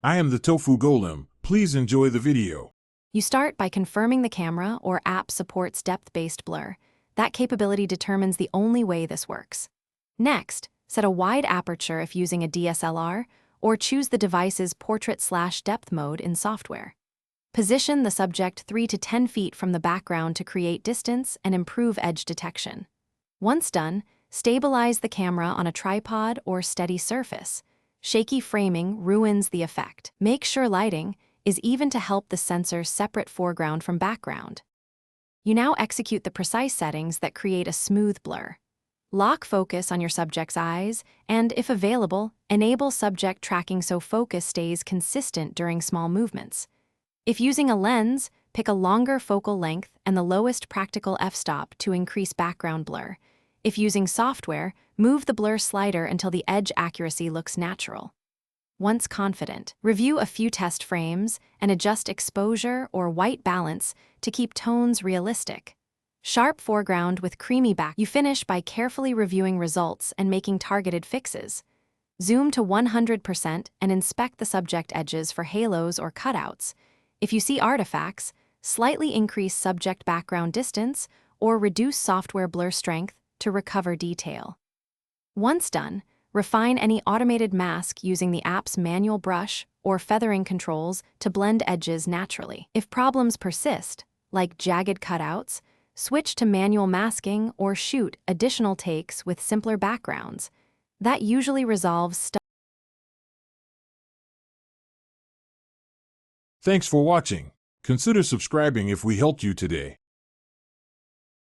I am the Tofu Golem. Please enjoy the video. You start by confirming the camera or app supports depth-based blur. That capability determines the only way this works. Next, set a wide aperture if using a DSLR, or choose the device's portrait/depth mode in software. Position the subject 3 to 10 feet from the background to create distance and improve edge detection. Once done, stabilize the camera on a tripod or steady surface. Shaky framing ruins the effect. Make sure lighting is even to help the sensor separate foreground from background. You now execute the precise settings that create a smooth blur. Lock focus on your subject's eyes, and if available, enable subject tracking so focus stays consistent during small movements. If using a lens, pick a longer focal length and the lowest practical f-stop to increase background blur. If using software, move the blur slider until the edge accuracy looks natural. Once confident, review a few test frames and adjust exposure or white balance to keep tones realistic. Sharp foreground with creamy back. You finish by carefully reviewing results and making targeted fixes. Zoom to 100% and inspect the subject edges for halos or cutouts. If you see artifacts, slightly increase subject background distance or reduce software blur strength to recover detail. Once done, refine any automated mask using the app's manual brush or feathering controls to blend edges naturally. If problems persist, like jagged cutouts, switch to manual masking or shoot additional takes with simpler backgrounds. That usually resolves stuff. Thanks for watching. Consider subscribing if we helped you today.